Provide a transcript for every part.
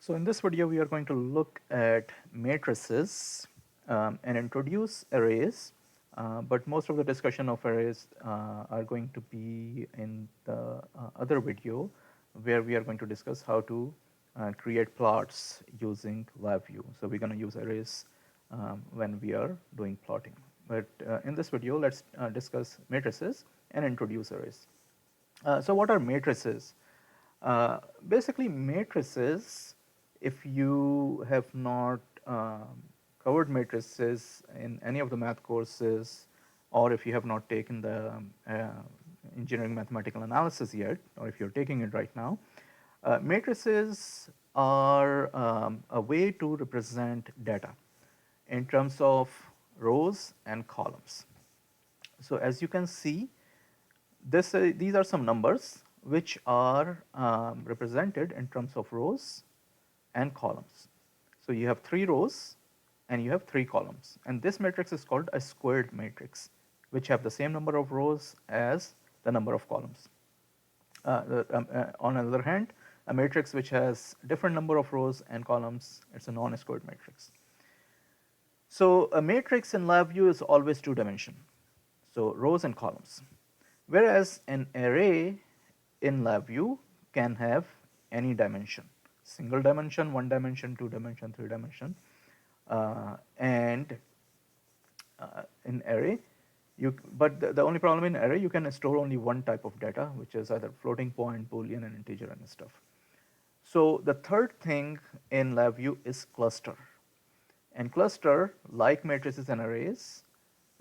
So in this video, we are going to look at matrices and introduce arrays, but most of the discussion of arrays are going to be in the other video where we are going to discuss how to create plots using LabVIEW. So we're going to use arrays when we are doing plotting. But in this video, let's discuss matrices and introduce arrays. So what are matrices? Basically, matrices, if you have not covered matrices in any of the math courses, or if you have not taken the engineering mathematical analysis yet, or if you're taking it right now, matrices are a way to represent data in terms of rows and columns. So as you can see, these are some numbers which are represented in terms of rows and columns. So you have 3 rows and you have 3 columns. And this matrix is called a squared matrix, which have the same number of rows as the number of columns. On the other hand, a matrix which has different number of rows and columns, it's a non-squared matrix. So a matrix in LabVIEW is always 2-dimensional, so rows and columns. Whereas an array in LabVIEW can have any dimension, single dimension, 1 dimension, 2 dimension, 3 dimension, and in array, but the only problem in array, you can store only one type of data, which is either floating point, Boolean, and integer and stuff. So the third thing in LabVIEW is cluster. And cluster, like matrices and arrays,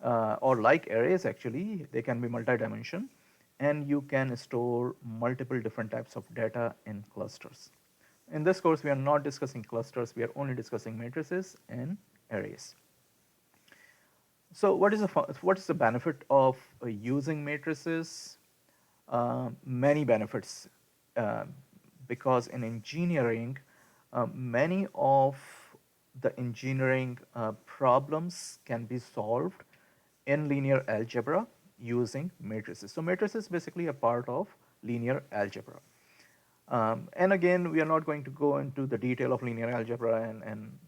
or like arrays actually, they can be multi-dimension, and you can store multiple different types of data in clusters. In this course, we are not discussing clusters, we are only discussing matrices and arrays. So what is the benefit of using matrices? Many benefits, because in engineering, many of the engineering problems can be solved in linear algebra using matrices. So matrices basically a part of linear algebra. And again, we are not going to go into the detail of linear algebra and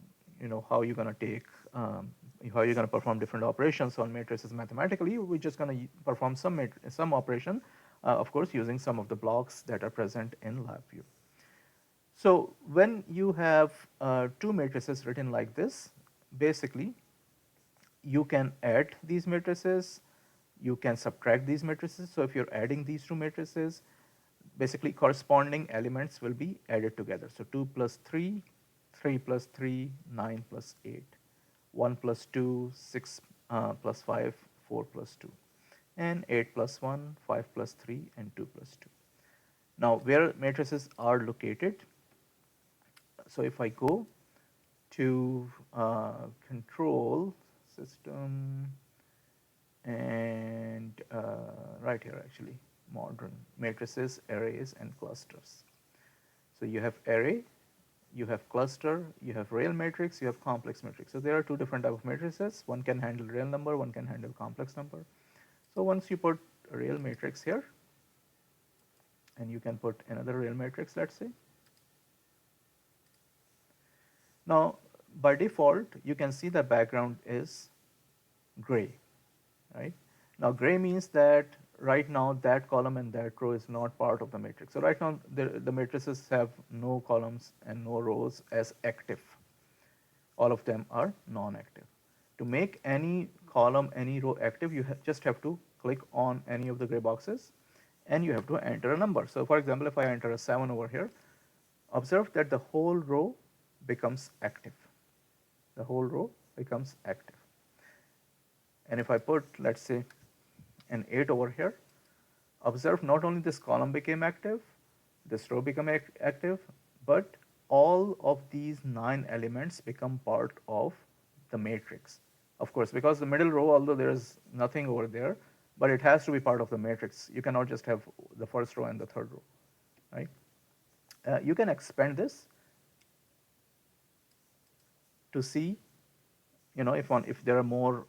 how you're going to take how you're going to perform different operations on matrices mathematically. We're just going to perform some operation, of course, using some of the blocks that are present in LabVIEW. So when you have 2 matrices written like this, basically you can add these matrices, you can subtract these matrices. So if you're adding these 2 matrices, basically corresponding elements will be added together. So 2 plus 3, 3 plus 3, 9 plus 8, 1 plus 2, 6 plus 5, 4 plus 2, and 8 plus 1, 5 plus 3, and 2 plus 2. Now where matrices are located, so if I go to control system and right here actually, modern matrices, arrays, and clusters. So you have array, you have cluster, you have real matrix, you have complex matrix. So there are 2 different type of matrices. One can handle real number, one can handle complex number. So once you put a real matrix here, and you can put another real matrix, let's say. Now, by default, you can see the background is gray, right? Now, gray means that right now that column and that row is not part of the matrix. So right now, the matrices have no columns and no rows as active. All of them are non-active. To make any column, any row active, you just have to click on any of the gray boxes, and you have to enter a number. So for example, if I enter a 7 over here, observe that the whole row becomes active. The whole row becomes active. And if I put, let's say, an 8 over here, observe not only this column became active, this row became active, but all of these 9 elements become part of the matrix. Of course, because the middle row, although there is nothing over there, but it has to be part of the matrix. You cannot just have the first row and the third row, right? You can expand this to see, if there are more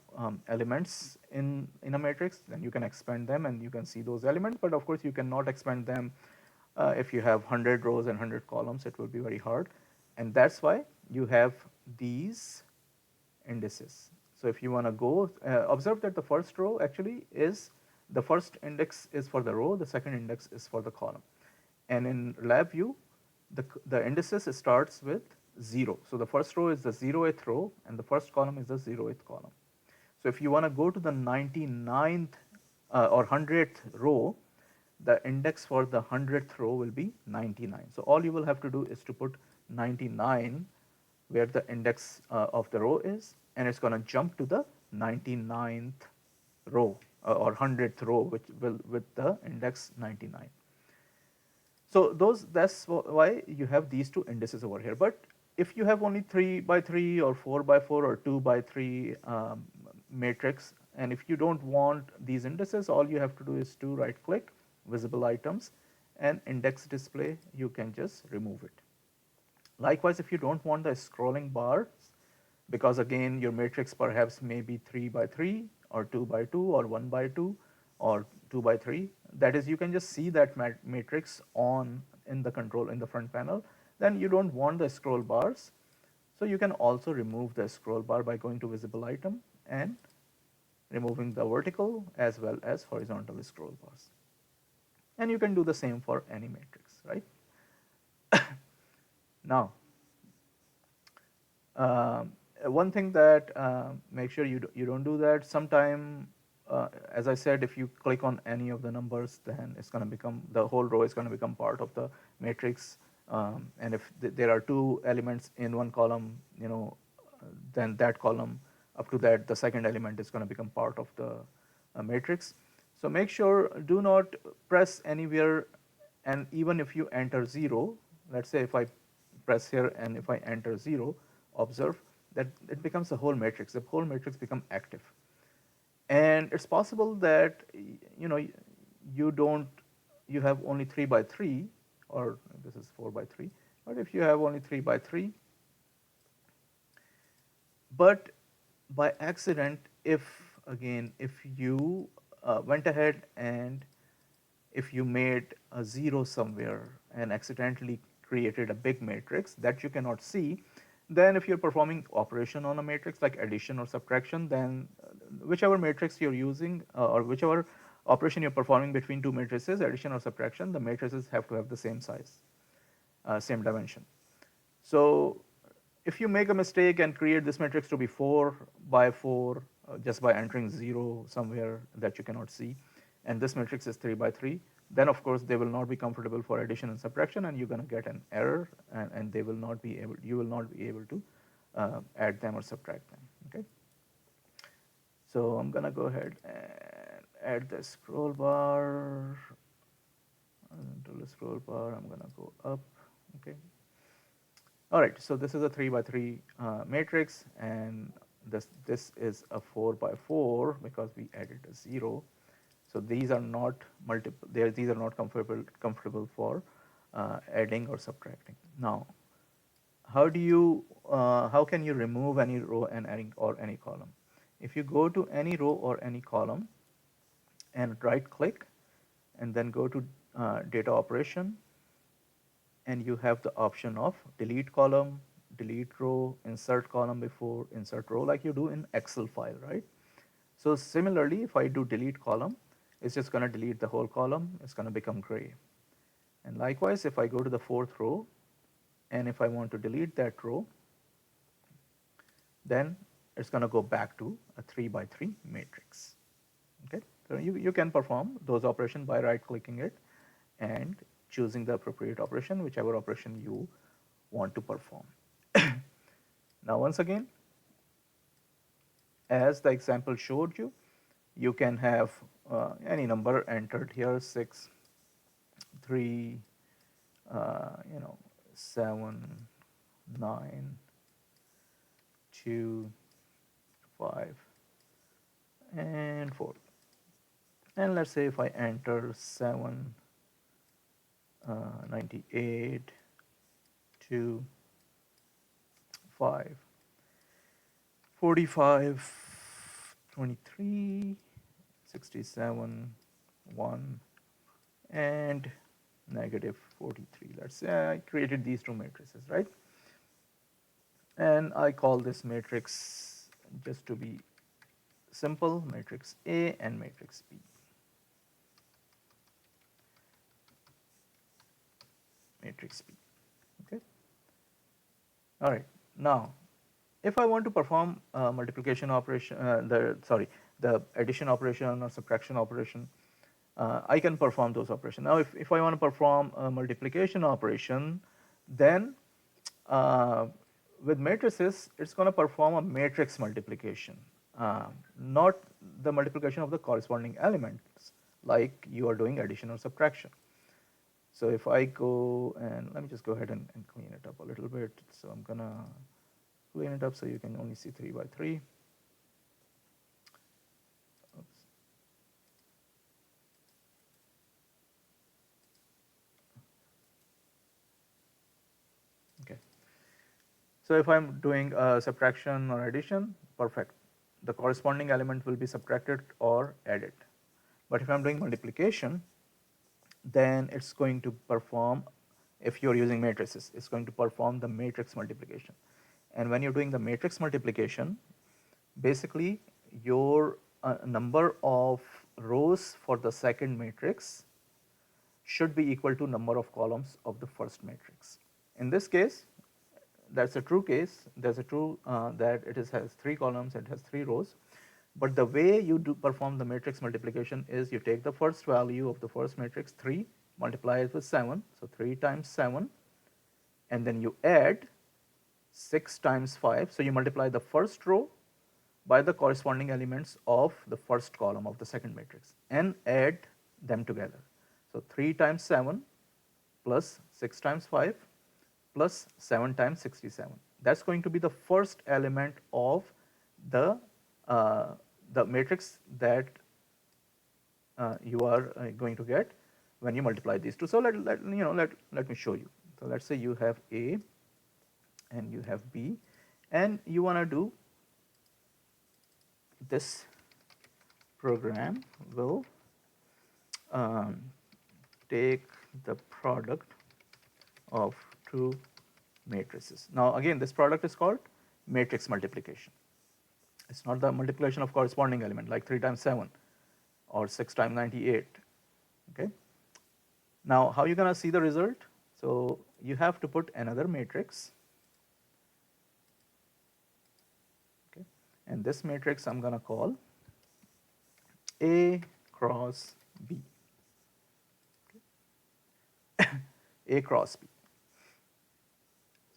elements in a matrix, then you can expand them and you can see those elements. But of course, you cannot expand them if you have 100 rows and 100 columns. It will be very hard. And that's why you have these indices. So if you want to go, observe that the first row actually is, the first index is for the row, the second index is for the column. And in LabVIEW, the indices starts with 0. So the first row is the 0th row, and the first column is the 0th column. So if you want to go to the 99th or 100th row, the index for the 100th row will be 99. So all you will have to do is to put 99 where the index of the row is, and it's going to jump to the 99th row or 100th row, which will with the index 99. So that's why you have these two indices over here. But if you have only 3 by 3 or 4 by 4 or 2 by 3 matrix, and if you don't want these indices, all you have to do is to right click visible items and index display, you can just remove it. Likewise, if you don't want the scrolling bars, because again your matrix perhaps may be 3 by 3 or 2 by 2 or 1 by 2 or 2 by 3, that is, you can just see that matrix on in the control in the front panel, then you don't want the scroll bars. So you can also remove the scroll bar by going to visible item and removing the vertical as well as horizontal scroll bars. And you can do the same for any matrix, right? Now, one thing that make sure you don't do that. Sometime, as I said, if you click on any of the numbers, then it's going to become, the whole row is going to become part of the matrix. And if there are two elements in one column, then that column up to that, the second element is going to become part of the matrix. So make sure, do not press anywhere, and even if you enter 0, let's say if I press here and if I enter 0, observe that it becomes a whole matrix. The whole matrix become active. And it's possible that you have only 3 by 3, or this is 4 by 3, but if you have only 3 by 3, but by accident, if you went ahead and if you made a 0 somewhere and accidentally created a big matrix that you cannot see, then if you're performing operation on a matrix like addition or subtraction, then whichever matrix you're using or whichever operation you're performing between two matrices, addition or subtraction, the matrices have to have the same size, same dimension. So if you make a mistake and create this matrix to be 4 by 4 just by entering 0 somewhere that you cannot see, and this matrix is 3 by 3, then of course they will not be comfortable for addition and subtraction, and you're going to get an error, and they will not be able, you will not be able to add them or subtract them. Okay. So I'm going to go ahead and add the scroll bar. To the scroll bar, I'm going to go up. Okay. All right, so this is a 3 by 3 matrix, and this is a 4 by 4 because we added a 0. So these are not multiple. These are not comfortable for adding or subtracting. Now, how can you remove any row and any column? If you go to any row or any column and right click, and then go to data operation, and you have the option of delete column, delete row, insert column before, insert row, like you do in Excel file, right? So similarly, if I do delete column, it's just going to delete the whole column. It's going to become gray. And likewise, if I go to the 4th row, and if I want to delete that row, then it's going to go back to a 3 by 3 matrix. Okay, so you can perform those operations by right clicking it and choosing the appropriate operation, whichever operation you want to perform. Now, once again, as the example showed you, you can have any number entered here, 6, 3, 7, 9, 2, 5, and 4. And let's say if I enter 7, 98, 2, 5, 45, 23, 67, 1, and negative 43. Let's say I created these two matrices, right? and I call this matrix, just to be simple, matrix A and matrix B. Matrix B. Okay. All right. Now, if I want to perform multiplication operation, the addition operation or subtraction operation, I can perform those operations. Now, if I want to perform a multiplication operation, then with matrices, it's going to perform a matrix multiplication, not the multiplication of the corresponding elements, like you are doing addition or subtraction. So if I go and let me just go ahead and clean it up a little bit. So I'm going to clean it up so you can only see 3 by 3. Oops. Okay. So if I'm doing subtraction or addition, perfect. The corresponding element will be subtracted or added. But if I'm doing multiplication, then it's going to perform, if you're using matrices, it's going to perform the matrix multiplication. And when you're doing the matrix multiplication, basically your number of rows for the second matrix should be equal to number of columns of the first matrix. In this case, that's a true case. There's a true that it has 3 columns, it has 3 rows. But the way you do perform the matrix multiplication is you take the first value of the first matrix, 3, multiply it with 7, so 3 times 7, and then you add 6 times 5, so you multiply the first row by the corresponding elements of the first column of the second matrix and add them together. So 3 times 7 plus 6 times 5 plus 7 times 67. That's going to be the first element of the matrix that you are going to get when you multiply these two. So let me show you. So let's say you have A and you have B, and you want to do this program will take the product of two matrices. Now again, this product is called matrix multiplication. It's not the multiplication of corresponding element like 3 times 7 or 6 times 98. Okay. Now how are you going to see the result? So you have to put another matrix. Okay. And this matrix I'm going to call A cross B. Okay. A cross B.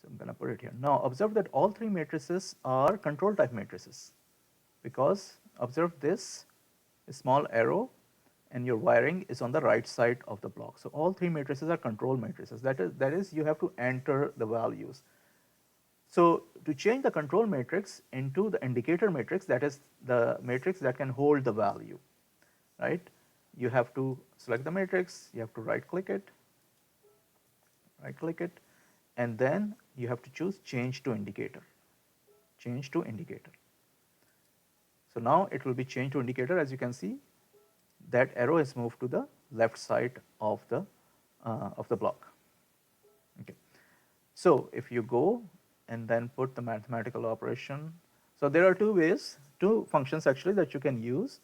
So I'm going to put it here. Now observe that all 3 matrices are control type matrices, because observe this small arrow and your wiring is on the right side of the block. So all 3 matrices are control matrices. That is you have to enter the values. So to change the control matrix into the indicator matrix, that is the matrix that can hold the value, right? You have to select the matrix, you have to right click it, and then you have to choose change to indicator. Change to indicator. So now it will be changed to indicator. As you can see, that arrow is moved to the left side of the block. Okay. So if you go and then put the mathematical operation, so there are 2 ways, 2 functions actually that you can use,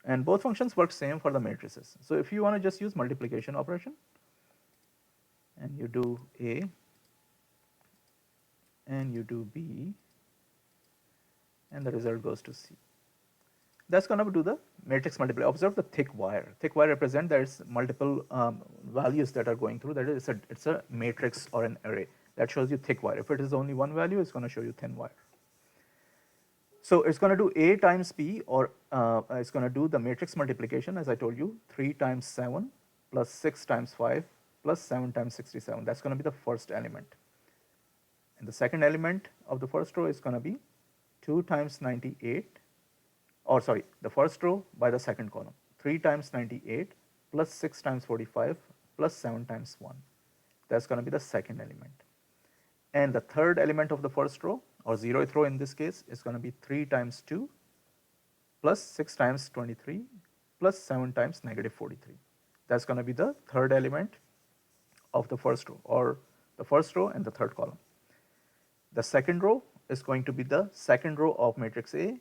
and both functions work same for the matrices. So if you want to just use multiplication operation, and you do A and you do B, and the result goes to C. That's going to do the matrix multiply. Observe the thick wire. Thick wire represent there's multiple values that are going through. That is, it's a matrix or an array. That shows you thick wire. If it is only one value, it's going to show you thin wire. So it's going to do A times B, or it's going to do the matrix multiplication, as I told you, 3 times 7 plus 6 times 5 plus 7 times 67. That's going to be the first element. And the second element of the first row is going to be 2 times 98, or sorry, the first row by the second column, 3 times 98 plus 6 times 45 plus 7 times 1. That's going to be the second element. And the third element of the first row, or 0th row in this case, is going to be 3 times 2 plus 6 times 23 plus 7 times negative 43. That's going to be the third element of the first row, or the first row and the third column. The second row is going to be the second row of matrix A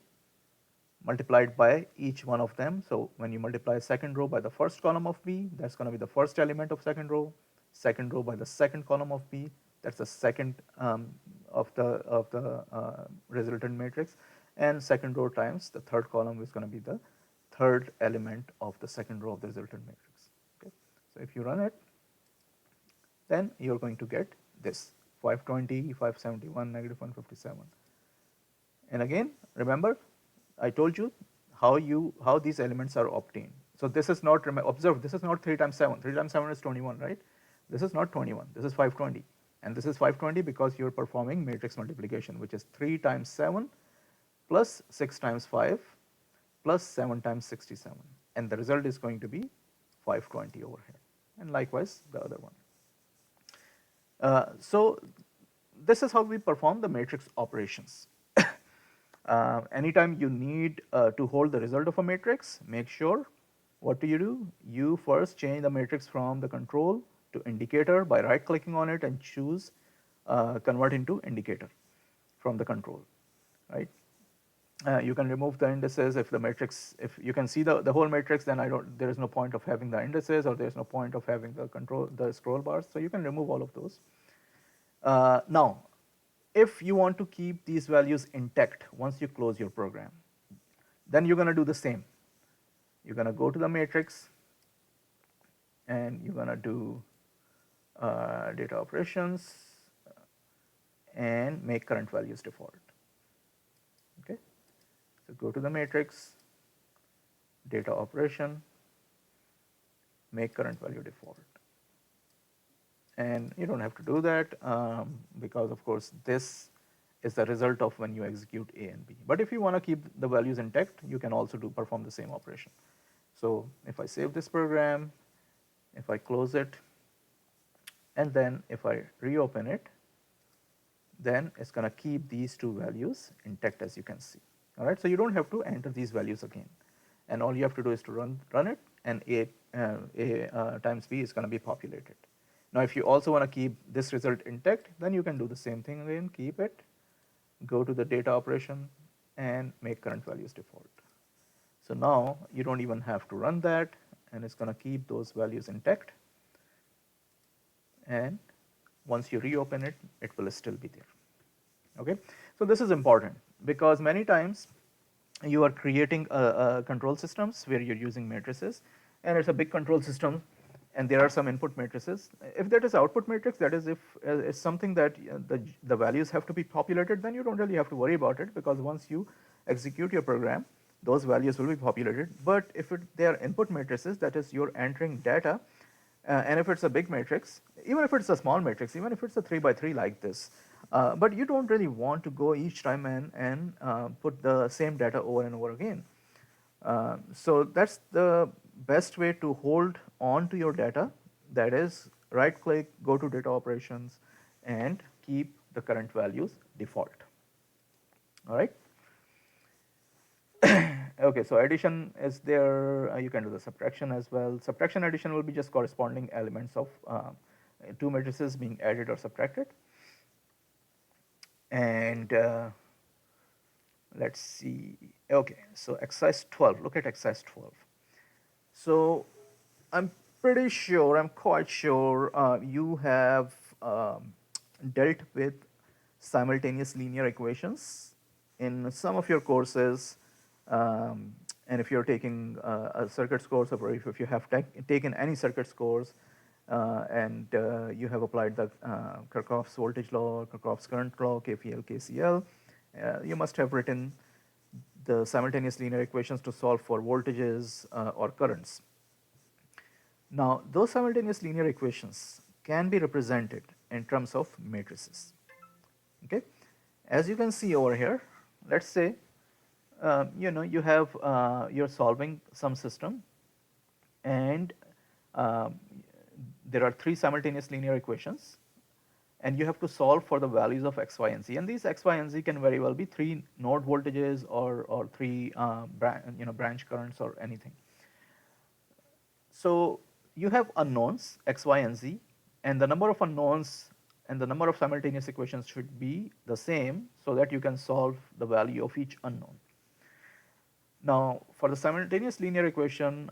multiplied by each one of them. So when you multiply second row by the first column of B, that's going to be the first element of second row by the second column of B, that's the second of the resultant matrix, and second row times the third column is going to be the third element of the second row of the resultant matrix. Okay, so if you run it, then you're going to get this 520, 571, negative 157. And again, remember, I told you how these elements are obtained. So this is not, observe, this is not 3 times 7. 3 times 7 is 21, right? This is not 21. This is 520. And this is 520 because you're performing matrix multiplication, which is 3 times 7 plus 6 times 5 plus 7 times 67. And the result is going to be 520 over here. And likewise, the other one. So this is how we perform the matrix operations. Anytime you need to hold the result of a matrix, make sure, what do? You first change the matrix from the control to indicator by right clicking on it and choose convert into indicator from the control, right? You can remove the indices if the matrix, if you can see the whole matrix, then there is no point of having the indices, or there's no point of having the scroll bars, so you can remove all of those. Now, if you want to keep these values intact once you close your program, then you're going to do the same. You're going to go to the matrix and you're going to do data operations and make current values default. Okay, so go to the matrix, data operation, make current value default. And you don't have to do that because, of course, this is the result of when you execute A and B. But if you want to keep the values intact, you can also perform the same operation. So if I save this program, if I close it, and then if I reopen it, then it's going to keep these two values intact, as you can see. All right, so you don't have to enter these values again. And all you have to do is to run it, and A times B is going to be populated. Now, if you also want to keep this result intact, then you can do the same thing again, keep it, go to the data operation, and make current values default. So now you don't even have to run that, and it's going to keep those values intact. And once you reopen it, it will still be there. Okay, so this is important because many times you are creating control systems where you're using matrices, and it's a big control system, and there are some input matrices. If that is output matrix, that is if it's something that the values have to be populated, then you don't really have to worry about it, because once you execute your program, those values will be populated. But if they are input matrices, that is you're entering data, and if it's a big matrix, even if it's a small matrix, even if it's a 3 by 3 like this, but you don't really want to go each time and put the same data over and over again. So that's the best way to hold on to your data. That is, right click, go to data operations, and keep the current values default. All right. Okay, so addition is there. You can do the subtraction as well. Subtraction, addition will be just corresponding elements of two matrices being added or subtracted. And let's see. Okay, so exercise 12. Look at exercise 12. So I'm pretty sure, I'm quite sure you have dealt with simultaneous linear equations in some of your courses. And if you're taking a circuits course, or if you have taken any circuits course, and you have applied the Kirchhoff's voltage law, Kirchhoff's current law, KVL, KCL, you must have written the simultaneous linear equations to solve for voltages or currents. Now, those simultaneous linear equations can be represented in terms of matrices. Okay, as you can see over here, let's say you have you're solving some system, and there are 3 simultaneous linear equations, and you have to solve for the values of x, y, and z. And these x, y, and z can very well be 3 node voltages or 3 branch currents or anything. So you have unknowns x, y, and z, and the number of unknowns and the number of simultaneous equations should be the same so that you can solve the value of each unknown. Now, for the simultaneous linear equation,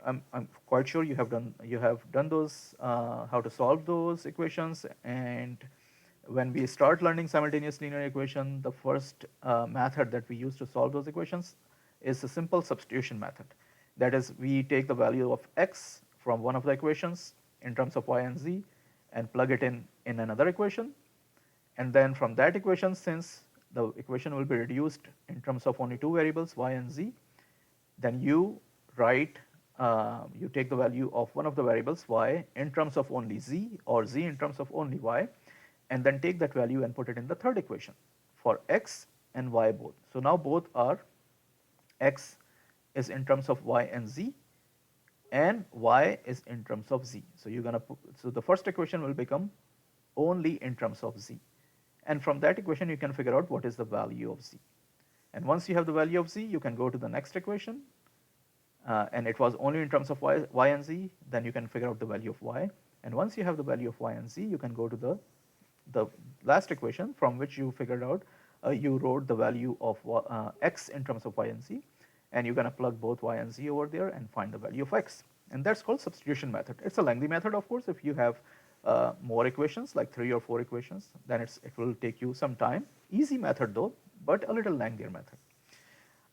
I'm quite sure you have done those how to solve those equations. And when we start learning simultaneous linear equation, the first method that we use to solve those equations is a simple substitution method. That is, we take the value of x from one of the equations in terms of y and z, and plug it in another equation, and then from that equation, since the equation will be reduced in terms of only two variables, y and z, then you write, you take the value of one of the variables, y, in terms of only z, or z in terms of only y, and then take that value and put it in the third equation for x and y both. So now both are, x is in terms of y and z, and y is in terms of z. So you're gonna put, so the first equation will become only in terms of z. And from that equation, you can figure out what is the value of z. And once you have the value of z, you can go to the next equation. And it was only in terms of y and z, then you can figure out the value of y. And once you have the value of y and z, you can go to the last equation from which you figured out, you wrote the value of x in terms of y and z, and you're going to plug both y and z over there and find the value of x. And that's called substitution method. It's a lengthy method, of course. If you have more equations, like 3 or 4 equations, then it will take you some time. Easy method though, but a little lengthier method.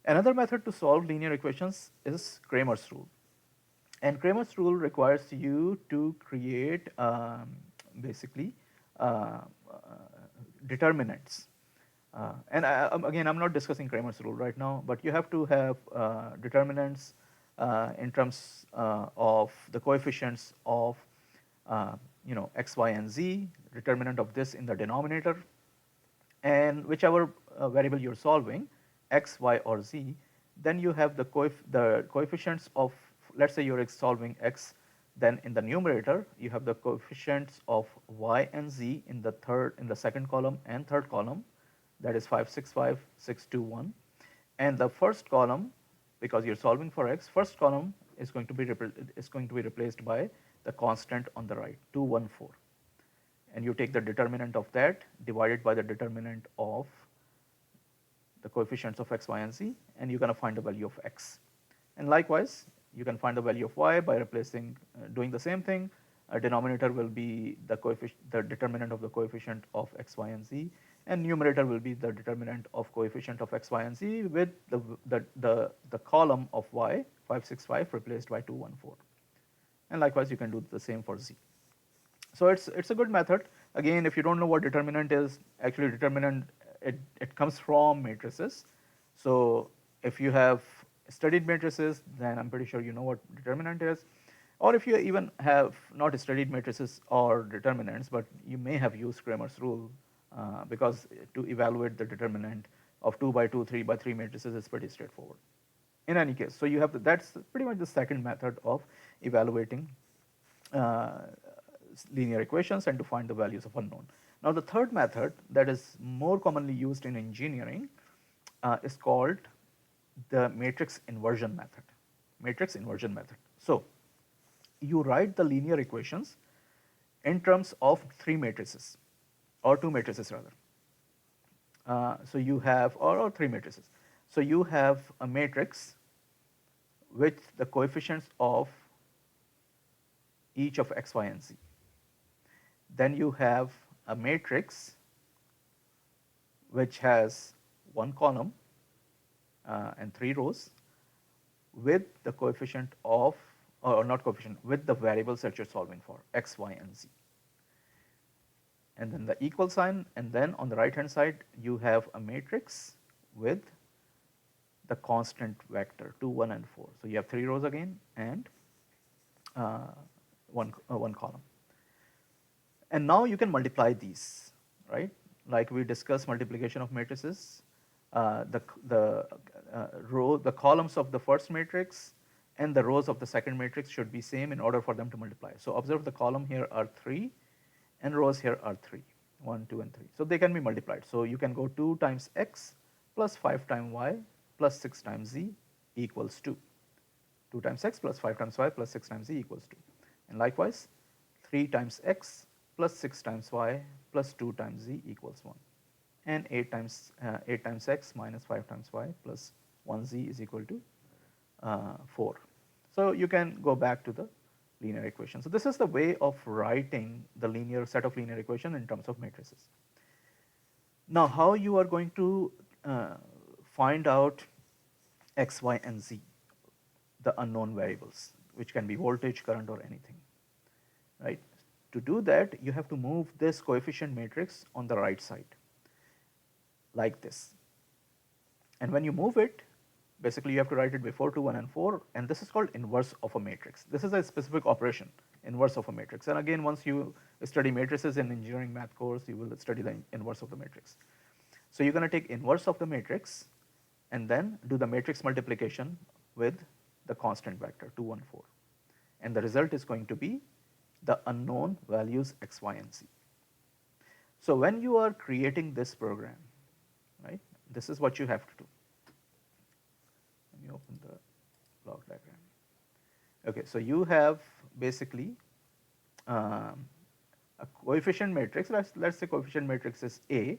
Another method to solve linear equations is Cramer's rule. And Cramer's rule requires you to create basically determinants. Again, I'm not discussing Cramer's rule right now, but you have to have determinants in terms of the coefficients of x, y, and z, determinant of this in the denominator, and whichever variable you're solving, x, y, or z, then you have the coefficients of, let's say you're solving x, then in the numerator you have the coefficients of y and z in the second column and third column, that is 5, 6, 5, 6, 2, 1. And the first column, because you're solving for x, first column is going to be replaced by the constant on the right, 2, 1, 4. And you take the determinant of that divided by the determinant of the coefficients of x, y, and z, and you're going to find the value of x. And likewise, you can find the value of y by replacing, doing the same thing. A denominator will be the determinant of the coefficient of x, y, and z, and numerator will be the determinant of coefficient of x, y, and z with the column of y, 5, 6, 5, replaced by 2, 1, 4. And likewise, you can do the same for z. So it's a good method. Again, if you don't know what determinant is, actually determinant, it comes from matrices. So if you have studied matrices, then I'm pretty sure you know what determinant is. Or if you even have not studied matrices or determinants, but you may have used Cramer's rule, because to evaluate the determinant of 2 by 2, 3 by 3 matrices is pretty straightforward. In any case, so you have that's pretty much the second method of evaluating linear equations and to find the values of unknown. Now the third method that is more commonly used in engineering is called the matrix inversion method. Matrix inversion method. So you write the linear equations in terms of 3 matrices, or 2 matrices rather. So you have, or 3 matrices. So you have a matrix with the coefficients of each of x, y, and z. Then you have a matrix which has 1 column and 3 rows with the coefficient of, or not coefficient, with the variables that you're solving for, x, y, and z. And then the equal sign, and then on the right hand side you have a matrix with the constant vector 2, 1, and 4. So you have 3 rows again and one column. And now you can multiply these, right? Like we discussed multiplication of matrices. The columns of the first matrix and the rows of the second matrix should be same in order for them to multiply. So observe the column here are 3 and rows here are 3, 1, 2, and 3. So they can be multiplied. So you can go 2 times x plus 5 times y plus 6 times z equals 2. 2 times x plus 5 times y plus 6 times z equals 2. And likewise, 3 times x plus 6 times y plus 2 times z equals 1. And 8 times x minus 5 times y plus 1z is equal to 4. So you can go back to the linear equation. So this is the way of writing the linear set of linear equation in terms of matrices. Now how you are going to find out x, y, and z, the unknown variables, which can be voltage, current, or anything, right? To do that, you have to move this coefficient matrix on the right side, like this. And when you move it, basically you have to write it before 2, 1, and 4, and this is called inverse of a matrix. This is a specific operation, inverse of a matrix. And again, once you study matrices in engineering math course, you will study the inverse of the matrix. So you're going to take inverse of the matrix and then do the matrix multiplication with the constant vector 2, 1, 4. And the result is going to be the unknown values x, y, and z. So when you are creating this program, right, this is what you have to do. Let me open the block diagram. Okay, so you have basically a coefficient matrix. Let's say coefficient matrix is A,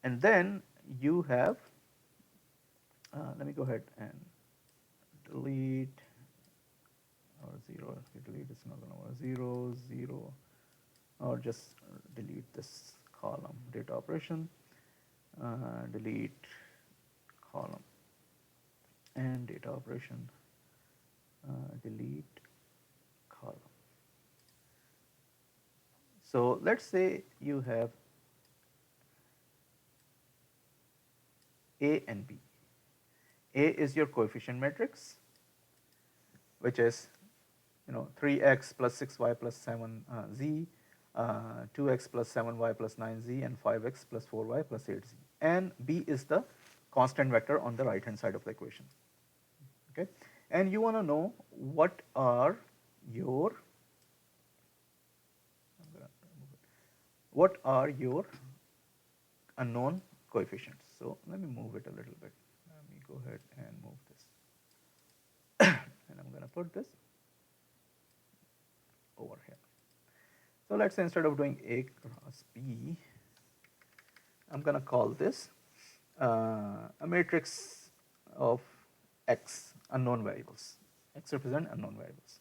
and then you have, let me go ahead and delete, or 0, delete is not going to work, 0, 0, or just delete this column, data operation, delete column, and data operation, delete column. So let's say you have A and B. A is your coefficient matrix, which is 3x plus 6y plus 7z, 2x plus 7y plus 9z, and 5x plus 4y plus 8z. And B is the constant vector on the right hand side of the equation. Okay, and you want to know what are your unknown coefficients. So let me move it a little bit. Let me go ahead and move this. And I'm going to put this over here. So let's say instead of doing A cross B, I'm going to call this a matrix of x, unknown variables. X represent unknown variables.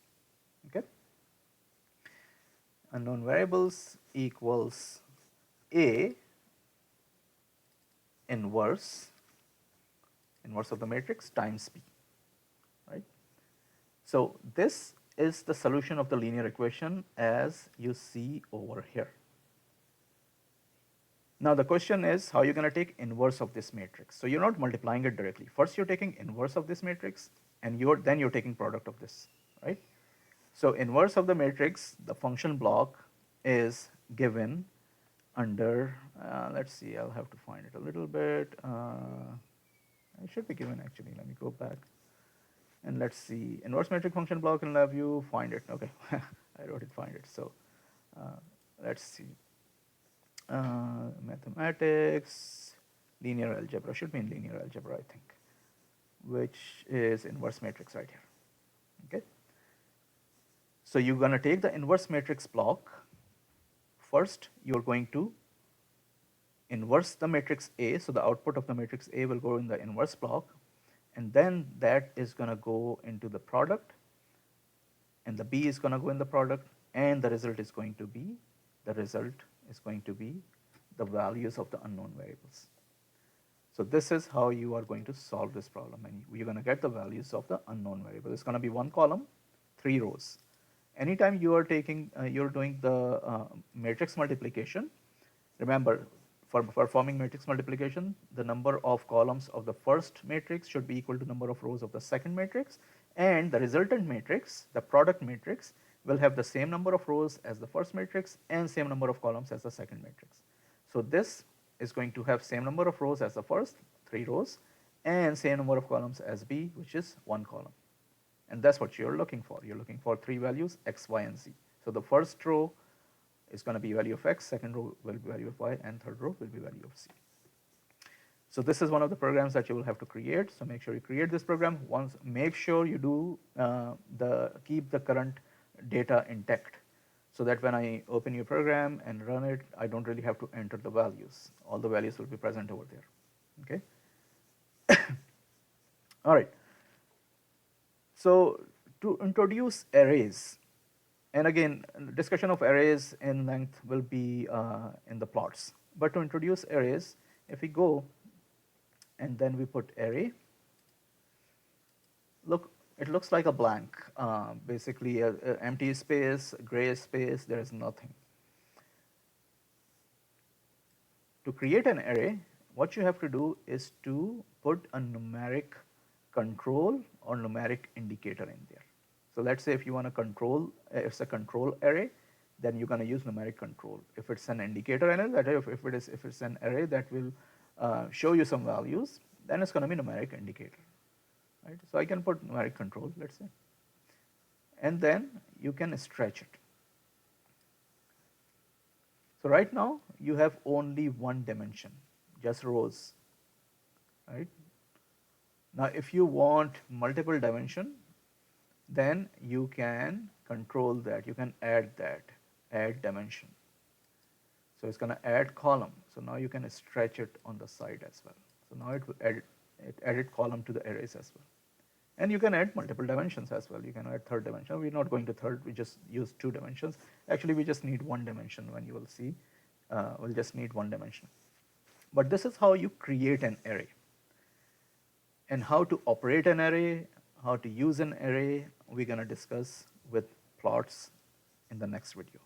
Okay, unknown variables equals A inverse of the matrix times B, right? So this is the solution of the linear equation as you see over here. Now the question is how you're going to take inverse of this matrix. So you're not multiplying it directly. First you're taking inverse of this matrix, and then you're taking product of this, right? So inverse of the matrix, the function block is given under, let's see, I'll have to find it a little bit. It should be given actually. Let me go back and let's see. Inverse matrix function block in LabVIEW, find it. Okay, I wrote it, find it. So let's see. Mathematics Linear Algebra, should be in Linear Algebra, I think, which is inverse matrix right here. Okay. So you're going to take the inverse matrix block. First, you're going to inverse the matrix A, so the output of the matrix A will go in the inverse block, and then that is going to go into the product, and the B is going to go in the product, and the result is going to be the values of the unknown variables. So this is how you are going to solve this problem, and you're going to get the values of the unknown variable. It's going to be one column, 3 rows. Anytime you are you're doing the matrix multiplication, remember, for performing matrix multiplication, the number of columns of the first matrix should be equal to number of rows of the second matrix, and the resultant matrix, the product matrix, will have the same number of rows as the first matrix and same number of columns as the second matrix. So this is going to have same number of rows as the first, 3 rows, and same number of columns as B, which is 1 column. And that's what you're looking for. You're looking for 3 values, x, y, and z. So the first row is going to be value of x, second row will be value of y, and third row will be value of z. So this is one of the programs that you will have to create. So make sure you create this program. Make sure you do keep the current data intact. so that when I open your program and run it, I don't really have to enter the values. All the values will be present over there. Okay. All right. So to introduce arrays, and again, discussion of arrays in length will be in the plots. But to introduce arrays, if we go and then we put array, look, it looks like a blank, basically a empty space, gray space, there is nothing. To create an array, what you have to do is to put a numeric control or numeric indicator in there. So let's say if you want to control, if it's a control array, then you're going to use numeric control. If it's an indicator array, that if it's an array that will show you some values, then it's going to be numeric indicator, right? So I can put numeric control, let's say, and then you can stretch it. So right now you have only one dimension, just rows, right? Now if you want multiple dimension, then you can control that, you can add that, add dimension. So it's going to add column. So now you can stretch it on the side as well. So now it will added column to the arrays as well. And you can add multiple dimensions as well. You can add third dimension. We're not going to third, we just use 2 dimensions. Actually, we just need 1 dimension. When you will see, we'll just need 1 dimension. But this is how you create an array. And how to operate an array, how to use an array, we're going to discuss with plots in the next video.